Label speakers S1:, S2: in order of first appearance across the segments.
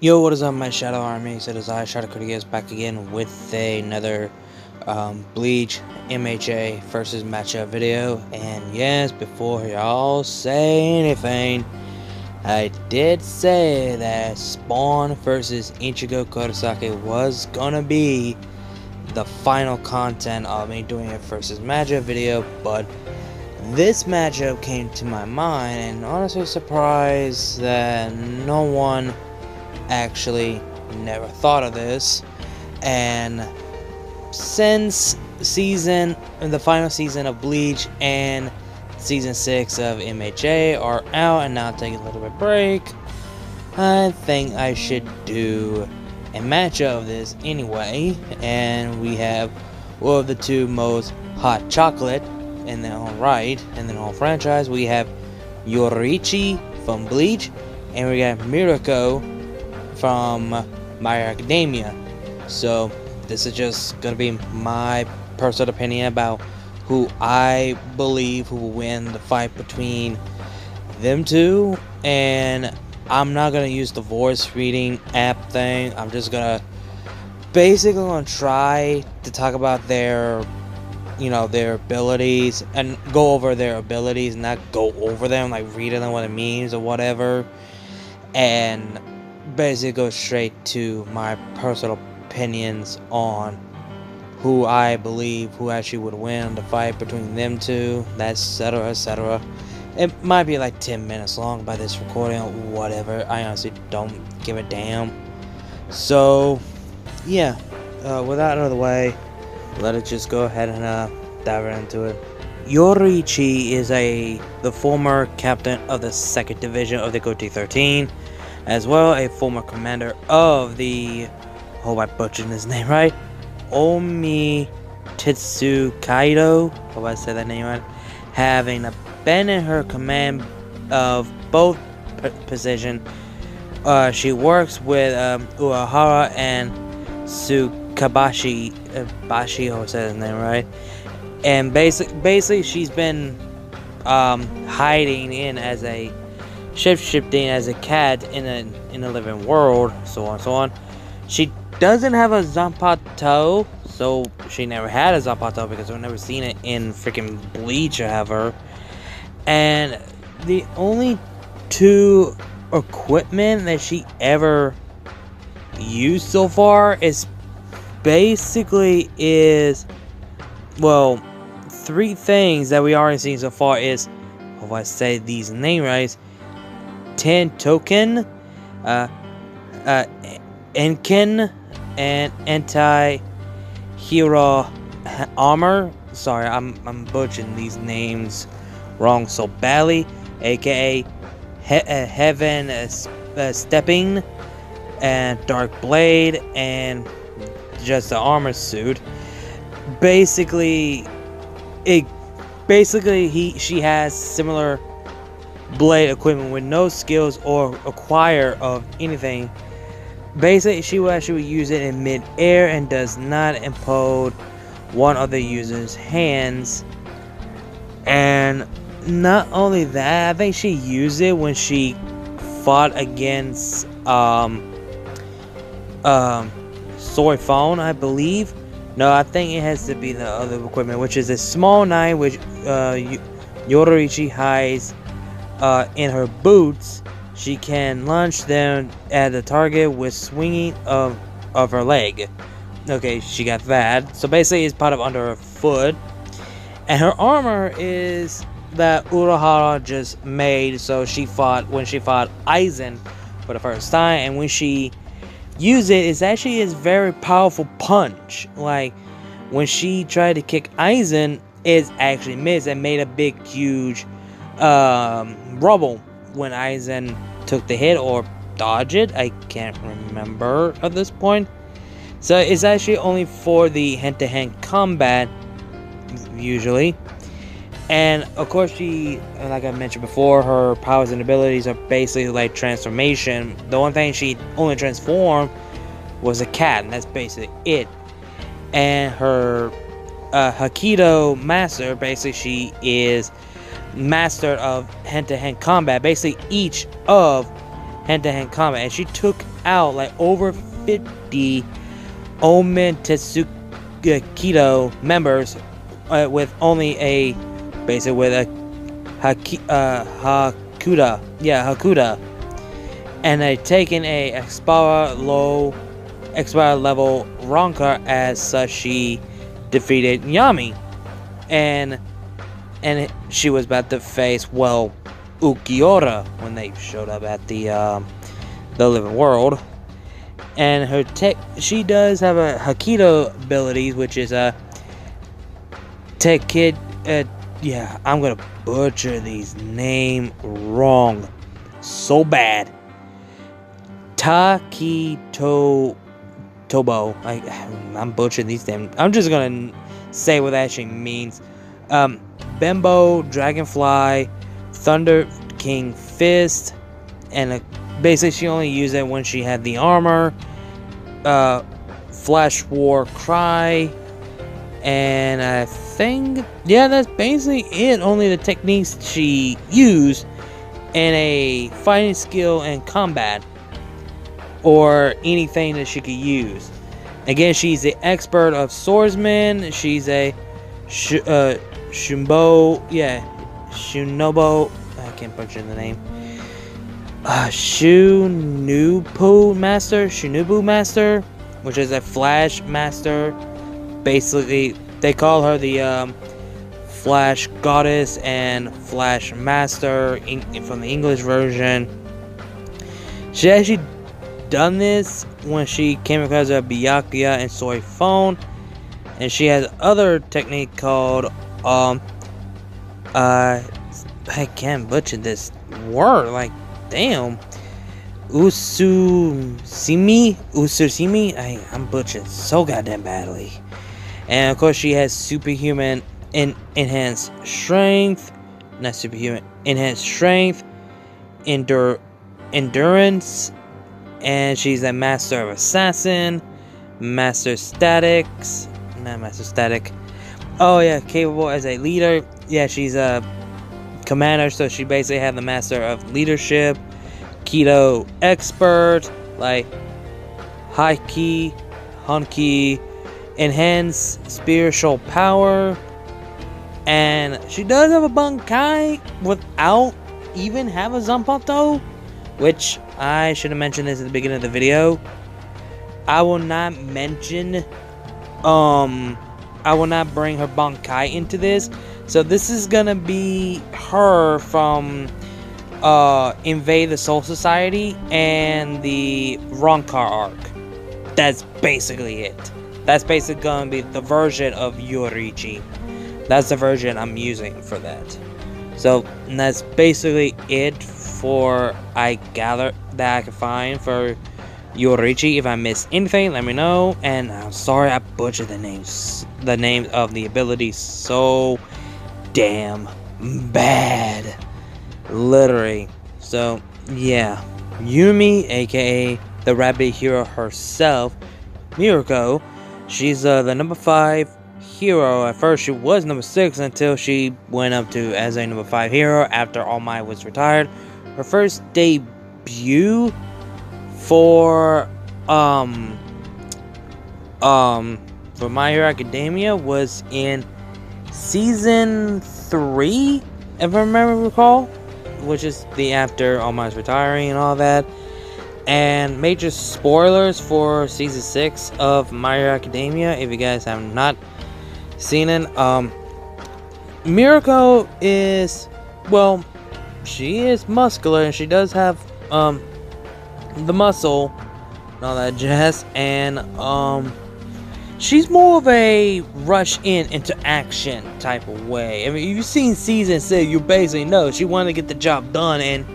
S1: Yo, what is up, my Shadow Army? So it is I, Shadow Critias, back again with another Bleach MHA versus matchup video. And yes, before y'all say anything, I did say that Spawn versus Ichigo Kurosaki was gonna be the final content of me doing a versus matchup video, but this matchup came to my mind, and honestly surprised that no one actually never thought of this. And since the final season of Bleach and season 6 of MHA are out and now taking a little bit break, I think I should do a matchup of this anyway. And we have one of the two most hot chocolate in their own right, in their own franchise. We have Yoruichi from Bleach, and we got Mirko from My Hero Academia. So this is just gonna be my personal opinion about who I believe who will win the fight between them two. And I'm not gonna use the voice reading app thing. I'm just gonna basically try to talk about their their abilities and go over their abilities, not go over them like reading them what it means or whatever, and basically go straight to my personal opinions on who I believe who actually would win the fight between them two, etc, etc. It might be like 10 minutes long by this recording or whatever. I honestly don't give a damn. So yeah, with that out of the way, let us just go ahead and dive right into it. Yoruichi is the former captain of the 2nd Division of the Gote 13, as well a former commander of the, hope I butchered his name right, Omi Kaido, hope I said that name right, having abandoned her command of both positions. She works with Urahara and Tsukabashi, Bashi, hope I said his name right, and basically she's been hiding in as a shifting as a cat in a living world, so on so on. She doesn't have a Zanpakuto, so she never had a Zanpakuto because we've never seen it in freaking Bleach ever. And the only two equipment that she ever used so far is basically well, 3 things that we already seen so far is, hope I say these names right, 10 token, Enkin, and anti-hero armor. Sorry, I'm butchering these names wrong so badly. AKA Heaven Stepping, and Dark Blade, and just the armor suit. Basically, she has similar blade equipment with no skills or acquire of anything. Basically, she will actually use it in mid-air and does not impode one of the user's hands. And not only that, I think she used it when she fought against Soifon, I believe. No, I think it has to be the other equipment, which is a small knife which Yoruichi hides in her boots. She can launch them at the target with swinging of her leg. Okay, she got that. So basically it's part of under her foot. And her armor is that Urahara just made, so when she fought Aizen for the first time, and when she used it, it's actually his very powerful punch. Like when she tried to kick Aizen, it actually missed and made a big huge rubble when Aizen took the hit or dodged it. I can't remember at this point. So it's actually only for the hand-to-hand combat usually. And of course, she, like I mentioned before, her powers and abilities are basically like transformation. The one thing she only transformed was a cat, and that's basically it. And her Hakido master, basically she is master of hand-to-hand combat, basically each of hand-to-hand combat, and she took out like over 50 Omen Tetsukido members with only a basically with a Hakuda, Hakuda, and they taken a Expara level Ronka. As such, she defeated Yami, and she was about to face Ukiora when they showed up at the living world. And her she does have a Hakido abilities, which is a Tekid. Yeah, I'm gonna butcher these name wrong so bad. Tobo. I'm butchering these names. I'm just gonna say what that actually means. Bembo, Dragonfly, Thunder King Fist, and basically she only used it when she had the armor. Flash War Cry, and I think, yeah, that's basically it. Only the techniques she used, and a fighting skill and combat, or anything that she could use. Again, she's the expert of swordsman. She's a Shunobo. I can't butcher the name. Shunubu Master, which is a Flash Master. Basically, they call her the Flash Goddess and Flash Master from the English version. She actually done this when she came across a Byakuya and Soy Phone, and she has other technique called I can't butcher this word, like, damn. Ususimi. I'm butchering so goddamn badly. And of course, she has superhuman enhanced strength. Not superhuman. Enhanced strength. Endurance. And she's a master of assassin. Master statics. Not master static. Oh yeah, capable as a leader. Yeah, she's a commander, so she basically had the master of leadership. Keto expert, like Haki, Honki, enhance spiritual power, and she does have a Bankai without even have a Zanpakuto, which I should have mentioned this at the beginning of the video. I will not mention, I will not bring her Bankai into this. So this is gonna be her from Invade the Soul Society and the Ronkar arc. That's basically it. That's basically gonna be the version of Yoruichi. That's the version I'm using for that. So that's basically it for I gather that I can find for Yoruichi. If I missed anything, let me know. And I'm sorry I butchered the names of the abilities so damn bad, literally. So yeah, Yumi, aka the rabbit hero herself, Mirko, she's the number 5 hero. At first she was number 6 until she went up to as a number 5 hero after All Might was retired. Her first debut for My Hero Academia was in season 3, if I recall, which is the after All Might's retiring and all that. And major spoilers for season 6 of My Hero Academia, if you guys have not seen it. Mirko is, well, she is muscular and she does have the muscle and all that jazz, and she's more of a rush into action type of way. I mean, if you've seen season 6, you basically know she wanted to get the job done, and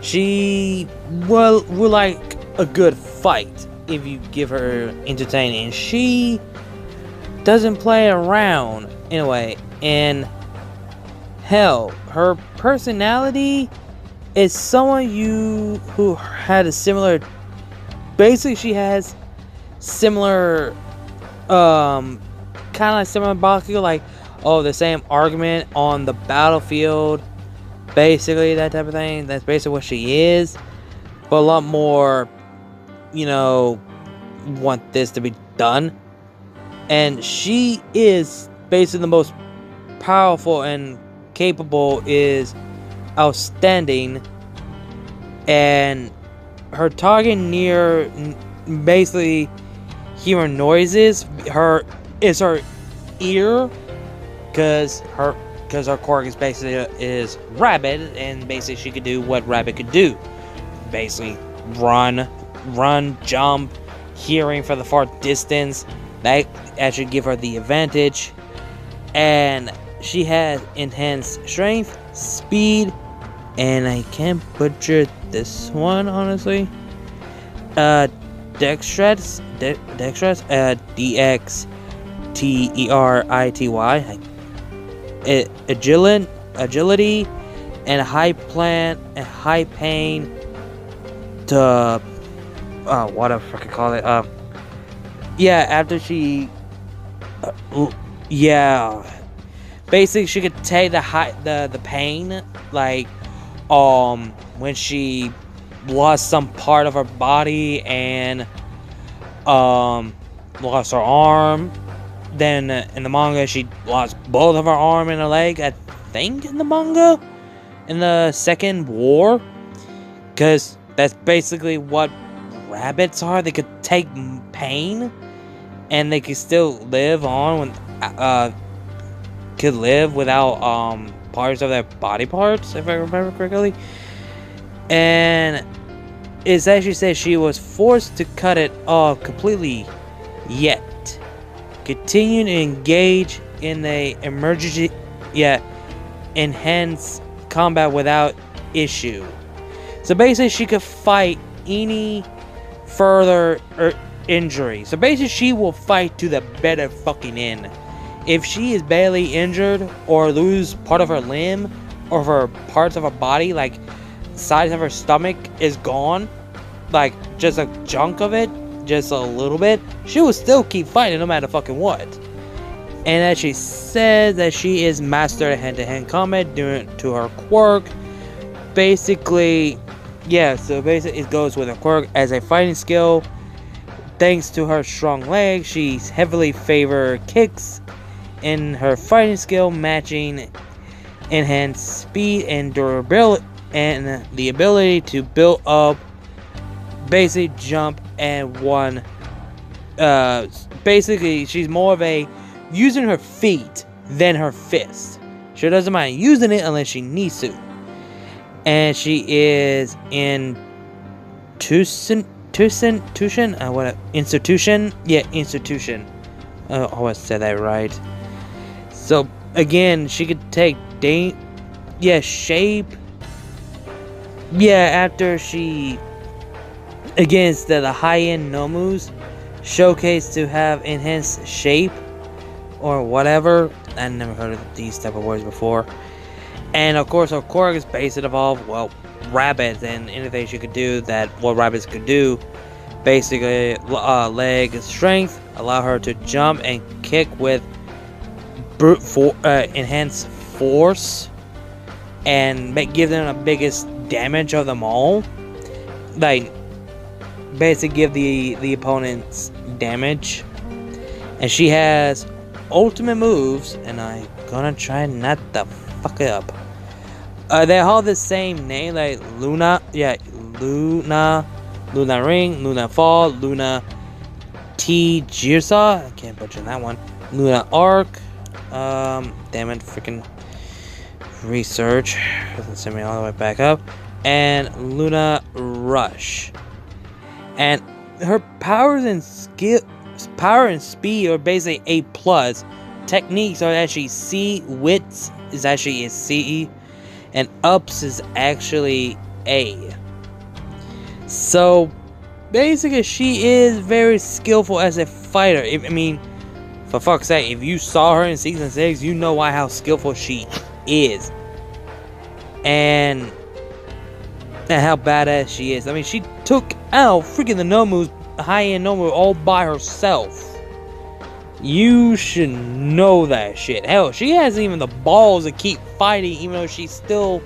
S1: she will like a good fight if you give her entertaining. She doesn't play around anyway, and hell, her personality is someone who had a similar. Basically, she has similar, kind of like similar Baku, like, oh, the same argument on the battlefield, basically that type of thing. That's basically what she is, but a lot more you know, want this to be done. And she is basically the most powerful and capable, is outstanding. And her target near basically hearing noises her ear, because her quirk is basically is rabbit, and basically she could do what rabbit could do, basically run, jump, hearing for the far distance. That actually give her the advantage. And she has enhanced strength, speed, and I can't butcher this one honestly. Dexterity, DXTERITY, agility, and high pain to what the fuck I call it? Yeah, after she, yeah, basically she could take the pain, like when she lost some part of her body and lost her arm. Then in the manga she lost both of her arm and her leg, I think, in the manga, in the second war, because that's basically what rabbits are. They could take pain and they could still live on when could live without parts of their body parts, if I remember correctly. And it actually says she was forced to cut it off completely, yet continue to engage in a emergency, enhanced combat without issue. So basically she could fight any further injury. So basically she will fight to the better fucking end. If she is badly injured or lose part of her limb or her parts of her body, like size of her stomach is gone, like just a chunk of it, just a little bit, she will still keep fighting no matter fucking what. And as she says that she is master at hand-to-hand combat due to her quirk. Basically, yeah, so basically it goes with her quirk as a fighting skill. Thanks to her strong legs, she's heavily favor kicks in her fighting skill, matching enhanced speed and durability, and the ability to build up, basically jump and one. Basically, she's more of a using her feet than her fist. She doesn't mind using it unless she needs to. And she is in institution. Yeah, institution. I always said that right. So again, she could take shape. Yeah, after she, against the high-end Nomus, showcased to have enhanced shape or whatever. I never heard of these type of words before. And of course, her quirk is based off, well, rabbits and anything she could do that what rabbits could do. Basically, leg strength, allow her to jump and kick with enhanced force, and give them the biggest damage of them all. Like, basically give the opponents damage. And she has ultimate moves, and I'm gonna try not to fuck it up. They all the same name, like Luna, Luna Ring, Luna Fall, Luna T Jirsa, I can't butcher that one, Luna Arc, damn it, freaking research, doesn't send me all the way back up, and Luna Rush. And her power and speed are basically A+. Techniques are actually C. Wits is actually a C. And ups is actually A. So basically she is very skillful as a fighter. I mean, for fuck's sake, if you saw her in season 6, you know how skillful she is. And how badass she is. I mean, she took out freaking the Nomus, high-end Nomu, all by herself. You should know that shit. Hell, she hasn't even the balls to keep fighting, even though she's still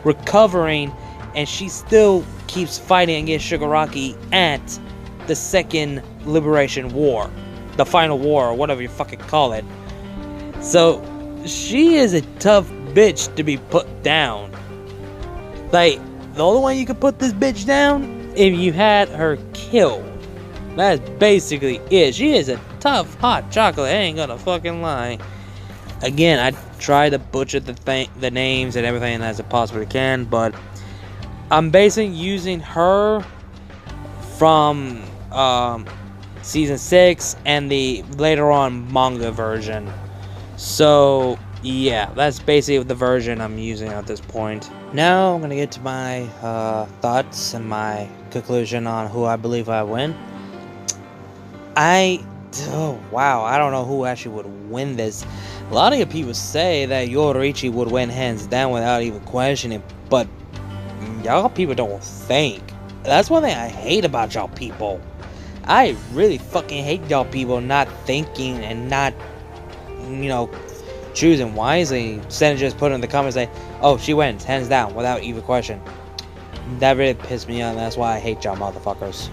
S1: recovering, and she still keeps fighting against Shigaraki at the second liberation war, the final war, or whatever you fucking call it. So she is a tough bitch to be put down. Like, the only way you could put this bitch down if you had her killed. That's basically it. She is a tough hot chocolate, I ain't gonna fucking lie. Again, I try to butcher the names and everything as I possibly can, but I'm basically using her from season 6 and the later on manga version. So yeah, that's basically the version I'm using at this point. Now I'm gonna get to my thoughts and my conclusion on who I believe I win. Wow, I don't know who actually would win this. A lot of people say that Yoruichi would win hands down without even questioning, but y'all people don't think. That's one thing I hate about y'all people. I really fucking hate y'all people not thinking and not, you know, choosing wisely. Instead of just putting in the comments like, oh, she wins hands down without even question. That really pissed me off. That's why I hate y'all motherfuckers.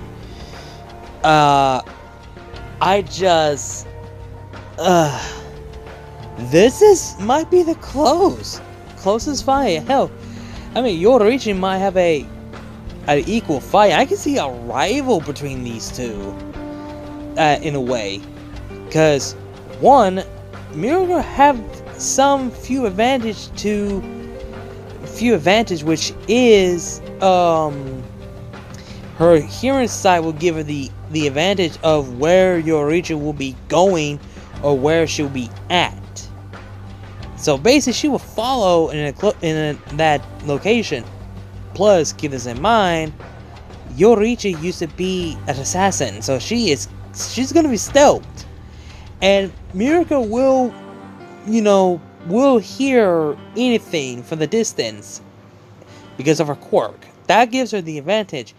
S1: This might be the closest fight. Hell, I mean, Yoruichi might have an equal fight. I can see a rival between these two, in a way, because one, Mirko have some few advantage, which is her hearing sight will give her the advantage of where Yoruichi will be going or where she'll be at. So basically, she will follow in that location. Plus, keep this in mind, Yoruichi used to be an assassin, so she's gonna be stealthed, and Mirko will hear anything from the distance because of her quirk. That gives her the advantage,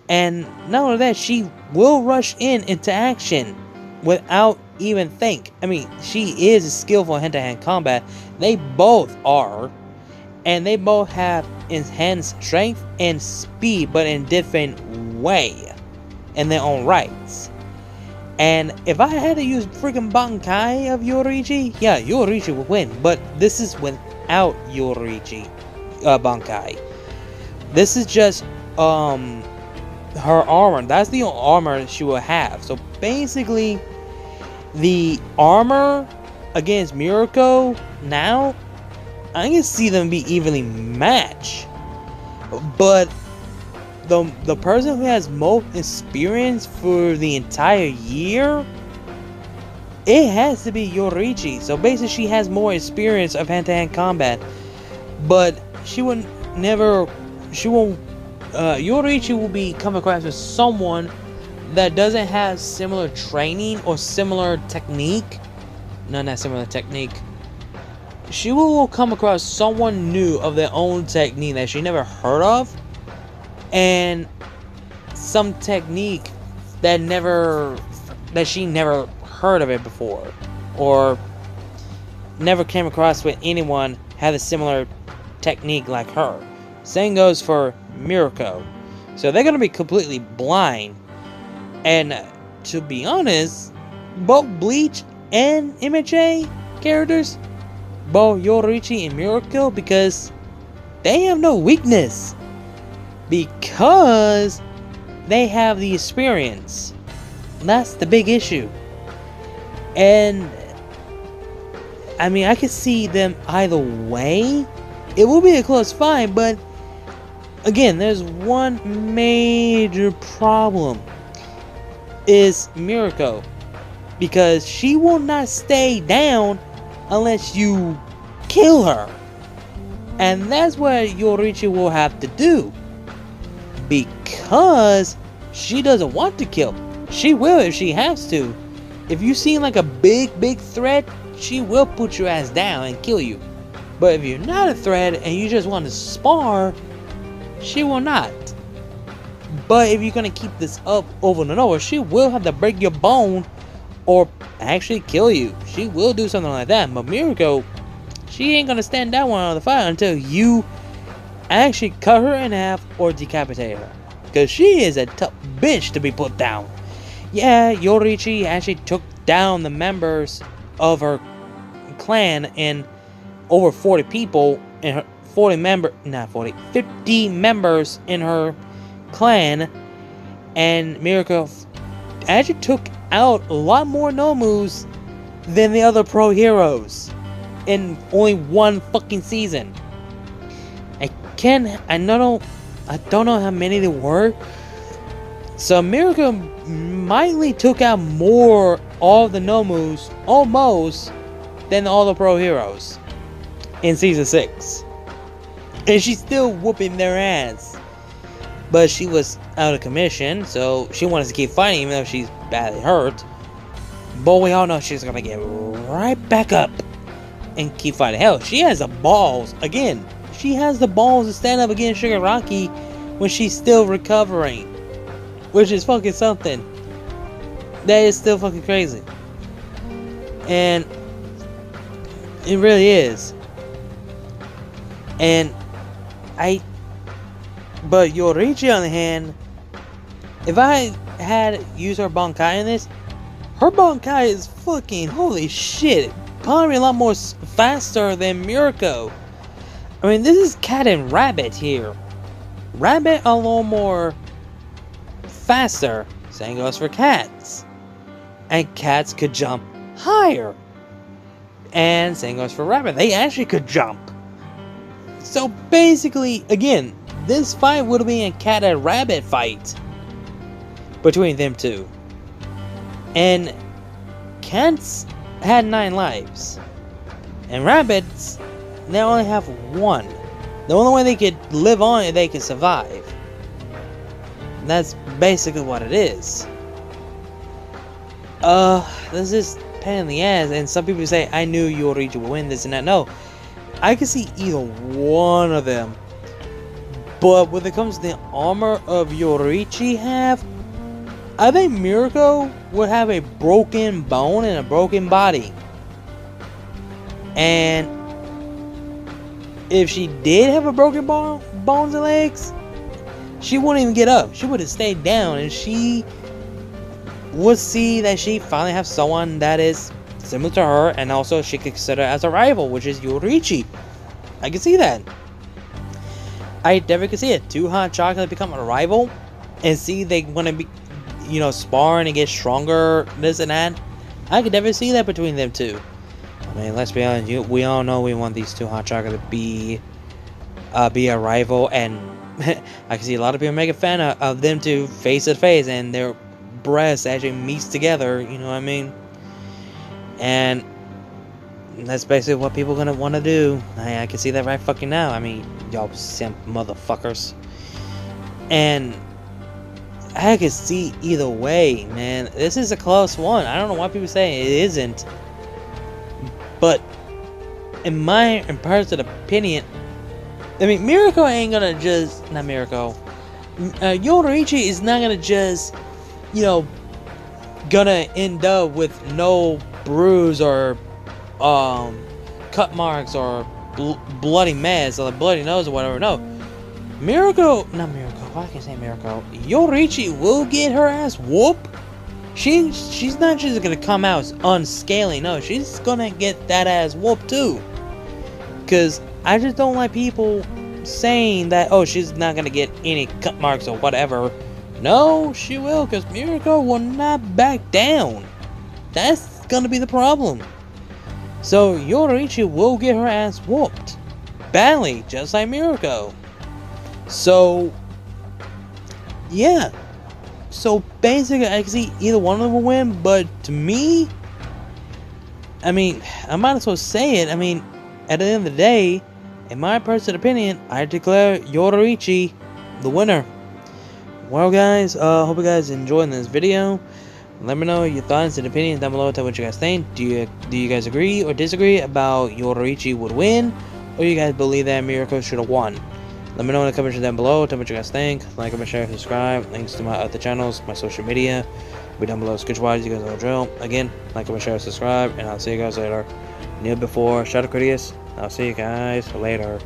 S1: and not only that, she will rush into action without even think. I mean, she is skillful in hand-to-hand combat. They both are, and they both have enhanced strength and speed, but in different way, in their own rights. And if I had to use freaking Bankai of Yoruichi, yeah, Yoruichi would win. But this is without Yoruichi Bankai. This is just her armor. That's the armor she will have. So basically, the armor against Mirko now, I can see them be evenly matched. But the person who has most experience for the entire year, it has to be Yoruichi. So basically, she has more experience of hand-to-hand combat, but Yoruichi will be come across with someone that doesn't have similar training or similar technique. Not similar technique. She will come across someone new of their own technique that she never heard of, and some technique that she never heard of it before, or never came across with anyone had a similar technique like her. Same goes for Mirko. So they're gonna be completely blind. And to be honest, both Bleach and MHA characters, both Yoruichi and Mirko, because they have no weakness, because they have the experience. That's the big issue. And I mean, I could see them either way. It will be a close fight, but again, there's one major problem. Is Mirko, because she will not stay down unless you kill her, and that's what Yoruichi will have to do, because she doesn't want to kill. She will if she has to. If you seem like a big threat, she will put your ass down and kill you. But if you're not a threat and you just want to spar, she will not. But if you're gonna keep this up over and over, she will have to break your bone or actually kill you. She will do something like that. But Mirko, she ain't gonna stand down one on the fight until you actually cut her in half or decapitate her. because she is a tough bitch to be put down. Yeah, Yoruichi actually took down the members of her clan and over 40 people in her 50 members in her clan, and Mirko actually took out a lot more Nomus than the other pro heroes in only one fucking season. I don't know how many there were. So Mirko mightly took out more of the Nomus almost than all the pro heroes in season 6. And she's still whooping their ass. But she was out of commission, so she wanted to keep fighting even though she's badly hurt. But we all know she's gonna get right back up and keep fighting. Hell, she has the balls, again, she has the balls to stand up against Shigaraki when she's still recovering. Which is fucking something. That is still fucking crazy. And it really is. But Yoruichi on the hand, if I had used her Bankai in this, her Bankai is fucking holy shit. Probably a lot more faster than Mirko. I mean, this is cat and rabbit here. Rabbit a little more faster. Same goes for cats. And cats could jump higher. And same goes for rabbit. They actually could jump. So basically, again, this fight would have been a cat and rabbit fight between them two. And cats had 9 lives. And rabbits, they only have 1. The only way they could live on is they could survive. And that's basically what it is. This is pain in the ass. And some people say, I knew Yoruichi would win this and that. No. I can see either one of them. But when it comes to the armor of Yoruichi have, I think Mirko would have a broken bone and a broken body. And if she did have a broken bones and legs, she wouldn't even get up. She would have stayed down, and she would see that she finally has someone that is similar to her, and also she could consider as a rival, which is Yoruichi. I can see that. I definitely can see it. 2 hot chocolate become a rival, and see they want to be, you know, sparring and get stronger, this and that. I could definitely see that between them two. I mean, let's be honest. We all know we want these 2 hot chocolate to be a rival, and I can see a lot of people make a fan of them two face to face, and their breasts actually meets together. You know what I mean? And that's basically what people are gonna want to do. I can see that right fucking now. I mean, y'all simp motherfuckers. And I can see either way, man. This is a close one. I don't know why people say it isn't. But in my personal opinion, I mean, Mirko ain't gonna just... Not Mirko. Yoruichi is not gonna just, you know, gonna end up with no bruise or cut marks or bloody mess or bloody nose or whatever. No, Mirko, not Mirko, why can't I say Mirko? Yoruichi will get her ass whooped. She's not just gonna come out unscaling. No, she's gonna get that ass whooped too. Cause I just don't like people saying that, oh, she's not gonna get any cut marks or whatever. No, she will, cause Mirko will not back down. That's gonna be the problem. So Yoruichi will get her ass whooped badly, just like Mirko. So yeah. So basically, I can see either one of them will win, but to me, I mean, I might as well say it. I mean, at the end of the day, in my personal opinion, I declare Yoruichi the winner. Well, guys, hope you guys enjoyed this video. Let me know your thoughts and opinions down below. Tell what you guys think. Do you guys agree or disagree about Yoruichi would win, or you guys believe that Mirko should have won? Let me know in the comments down below. Tell me what you guys think. Like, comment, share, subscribe. Links to my other channels, my social media will be down below. Sketch-wise, you guys know the drill. Again, like, comment, share, subscribe, and I'll see you guys later. Kneel before, shout out Critias. I'll see you guys later.